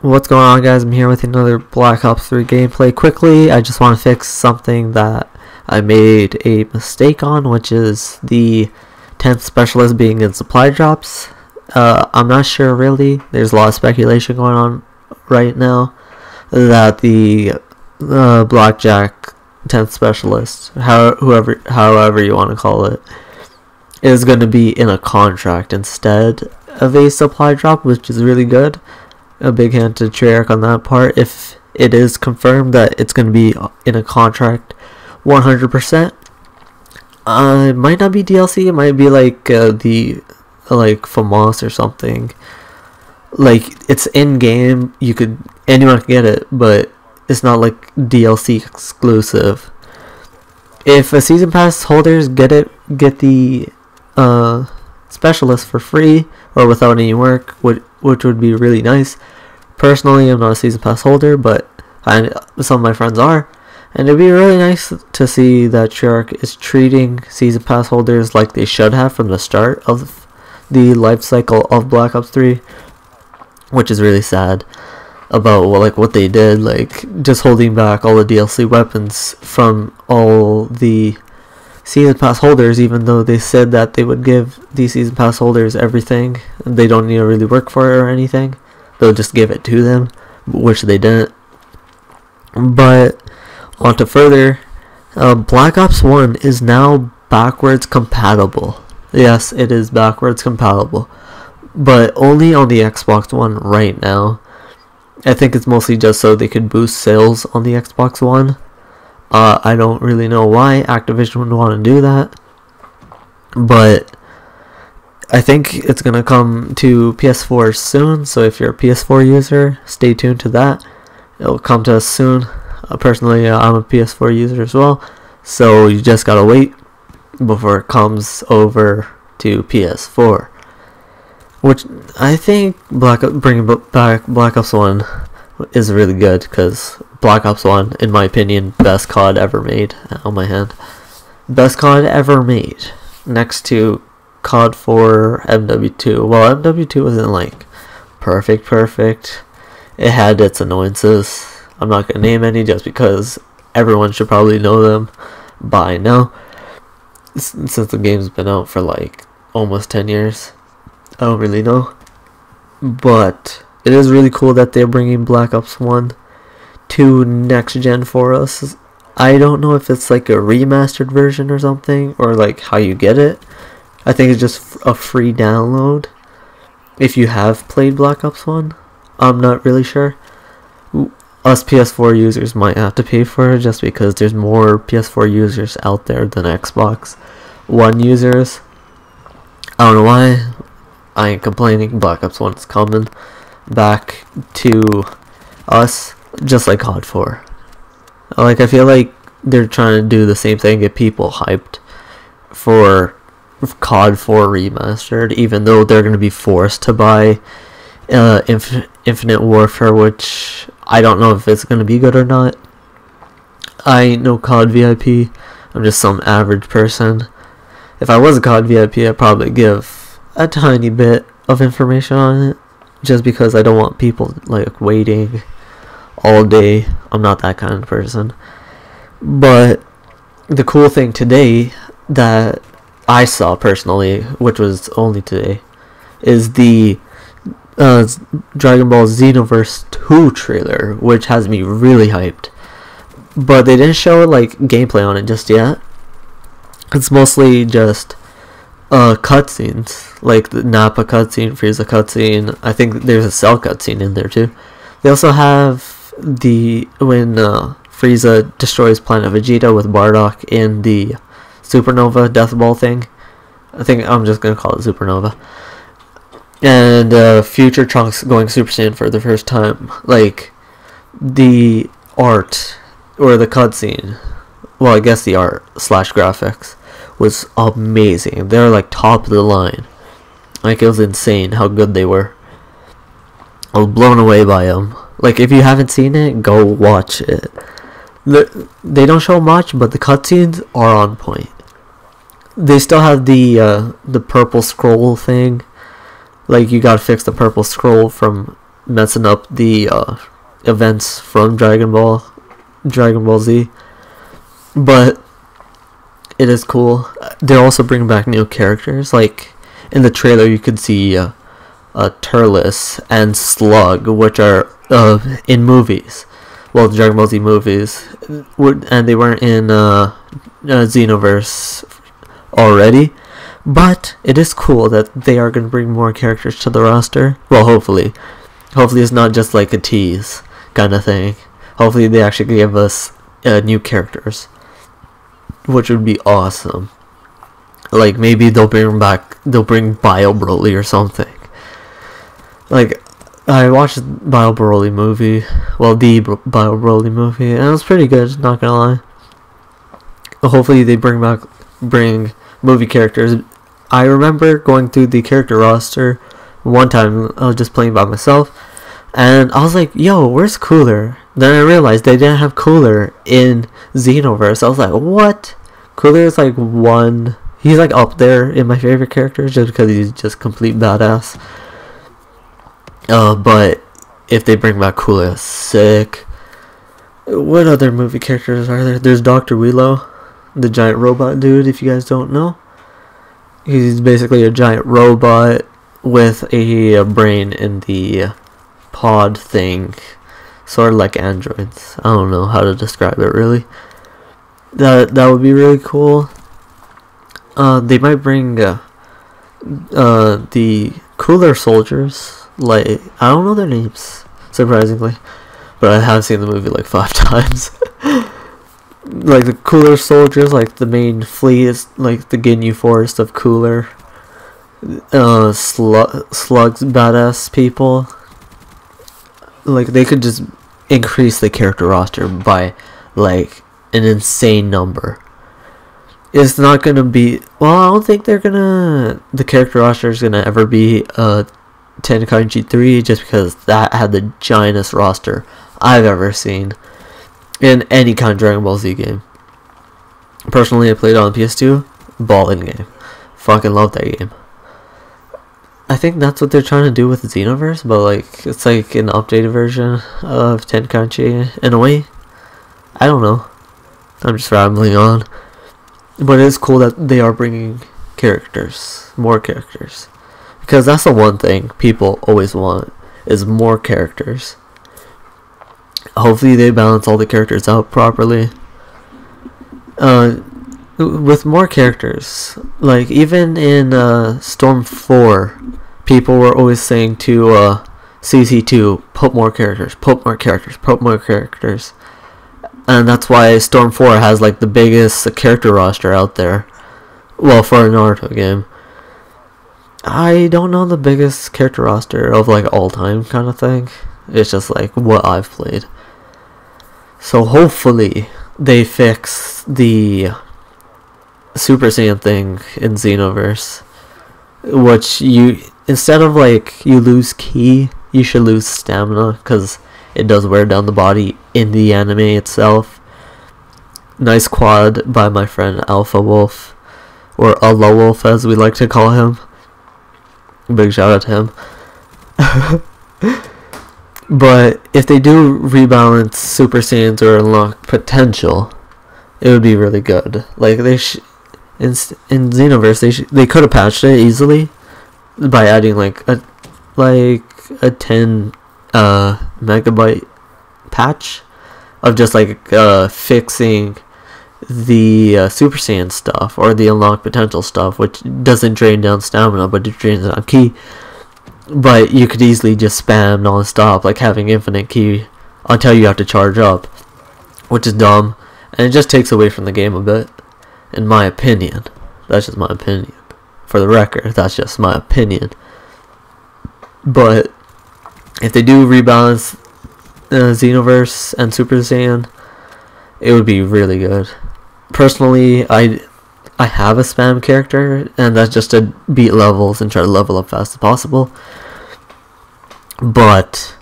What's going on, guys? I'm here with another Black Ops 3 gameplay. Quickly, I just want to fix something that I made a mistake on, which is the 10th specialist being in supply drops. I'm not sure really. There's a lot of speculation going on right now that the Blackjack 10th specialist, however you want to call it, is going to be in a contract instead of a supply drop, which is really good. A big hand to Treyarch on that part. If it is confirmed that it's going to be in a contract 100%, it might not be DLC. It might be like the FAMAS or something. Like, it's in game, anyone can get it, but it's not like DLC exclusive. If a season pass holders get the specialist for free or without any work, which would be really nice. Personally, I'm not a season pass holder, but some of my friends are, and it'd be really nice to see that Treyarch is treating season pass holders like they should have from the start of the life cycle of Black Ops 3, which is really sad about what they did, like just holding back all the DLC weapons from all the season pass holders, even though they said that they would give these season pass holders everything. They don't need to really work for it or anything. They'll just give it to them, which they didn't. But on to further, Black Ops 1 is now backwards compatible. Yes, it is backwards compatible, but only on the Xbox One right now. I think it's mostly just so they could boost sales on the Xbox One. I don't really know why Activision would want to do that, but I think it's going to come to PS4 soon, so if you're a PS4 user, stay tuned to that. It'll come to us soon. Personally, I'm a PS4 user as well, so you just gotta wait before it comes over to PS4. Which I think bringing back Black Ops 1 is really good, because Black Ops 1, in my opinion, best COD ever made. On my hand, best COD ever made, next to COD 4, MW2. Well, MW2 wasn't like perfect. It had its annoyances. I'm not gonna name any just because everyone should probably know them by now, since the game's been out for like almost 10 years. I don't really know, but it is really cool that they're bringing Black Ops 1 to next gen for us. I don't know if it's like a remastered version or something, or like how you get it. I think it's just a free download if you have played Black Ops 1. I'm not really sure. Us PS4 users might have to pay for it, just because there's more PS4 users out there than Xbox One users. I don't know why. I ain't complaining. Black Ops 1 is coming back to us, just like COD 4. Like, I feel like they're trying to do the same thing, get people hyped for COD 4 remastered, even though they're going to be forced to buy Infinite Warfare, which I don't know if it's going to be good or not. I ain't no COD VIP. I'm just some average person. If I was a COD VIP, I'd probably give a tiny bit of information on it, just because I don't want people like waiting all day. I'm not that kind of person. But the cool thing today that I saw personally, which was only today, is the Dragon Ball Xenoverse 2 trailer, which has me really hyped. But they didn't show like gameplay on it just yet. It's mostly just cutscenes, like the Nappa cutscene, Frieza cutscene. I think there's a Cell cutscene in there too. They also have when Frieza destroys Planet Vegeta with Bardock in the Supernova Death Ball thing. I think I'm just gonna call it Supernova. And future Trunks going Super Saiyan for the first time. Like, the art or the cutscene, well, I guess the art / graphics was amazing. They're like top of the line. Like, it was insane how good they were. I was blown away by them. Like, if you haven't seen it, go watch it. They don't show much, but the cutscenes are on point. They still have the purple scroll thing. Like, you gotta fix the purple scroll from messing up the events from Dragon Ball Z, but it is cool. They're also bringing back new characters. Like in the trailer, you could see Turles and Slug, which are in movies. Well, the Dragon Ball Z movies, and they weren't in Xenoverse already. But it is cool that they are going to bring more characters to the roster. Well, hopefully. Hopefully it's not just like a tease kind of thing. Hopefully they actually give us new characters, which would be awesome. Like maybe they'll bring Bio Broly or something. Like I watched Bio Broly movie, well the Bio Broly movie, and it was pretty good, not gonna lie. Hopefully they bring movie characters. I remember going through the character roster one time. I was just playing by myself, and I was like, yo, where's Cooler? Then I realized they didn't have Cooler in Xenoverse. I was like, what? Cooler is like he's like up there in my favorite characters just because he's just complete badass. But if they bring back Cooler, that's sick. What other movie characters are there? There's Dr. Willow, the giant robot dude, if you guys don't know. He's basically a giant robot with a brain in the pod thing, sort of like androids. I don't know how to describe it really. That would be really cool. They might bring the Cooler soldiers. Like I don't know their names, surprisingly, but I have seen the movie like 5 times. Like the Cooler soldiers, like the main fleet is like the Ginyu Forest of Cooler. Slug's badass people. Like they could just increase the character roster by like an insane number. It's not gonna be, well, I don't think the character roster is gonna ever be Tenkaichi 3, just because that had the giantest roster I've ever seen in any kind of Dragon Ball Z game. Personally, I played it on PS2, ballin' game. Fucking love that game. I think that's what they're trying to do with Xenoverse, but like it's like an updated version of Tenkaichi in a way. I don't know. I'm just rambling on. But it is cool that they are bringing characters, more characters. Because that's the one thing people always want, is more characters. Hopefully they balance all the characters out properly. With more characters, like even in Storm 4, people were always saying to CC2, put more characters, put more characters, put more characters. And that's why Storm 4 has like the biggest character roster out there. Well, for a Naruto game. I don't know the biggest character roster of like all time kind of thing. It's just like what I've played. So hopefully they fix the Super Saiyan thing in Xenoverse, which instead of like you lose ki, you should lose stamina, because it does wear down the body in the anime itself. Nice quad by my friend Alpha Wolf, or Allah Wolf as we like to call him. Big shout out to him. But if they do rebalance Super Saiyans or unlock potential, it would be really good. Like in Xenoverse, they could have patched it easily by adding like a 10 megabyte patch of just like fixing the Super Saiyan stuff or the unlock potential stuff, which doesn't drain down stamina but it drains down ki. But you could easily just spam non-stop, like having infinite ki until you have to charge up, which is dumb, and it just takes away from the game a bit, in my opinion. That's just my opinion. For the record, that's just my opinion. But if they do rebalance Xenoverse and Super Saiyan, it would be really good. Personally, I have a spam character, and that's just to beat levels and try to level up fast as possible. But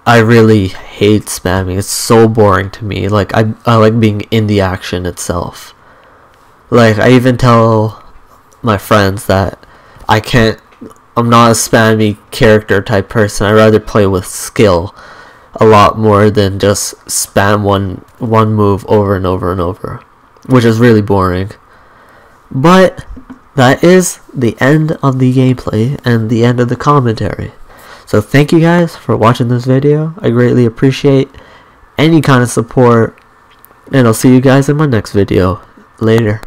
I really hate spamming. It's so boring to me. Like I like being in the action itself. Like I even tell my friends that I can't I'm not a spammy character type person. I rather play with skill a lot more than just spam one move over and over and over, which is really boring. But that is the end of the gameplay and the end of the commentary. So thank you guys for watching this video. I greatly appreciate any kind of support, and I'll see you guys in my next video. Later.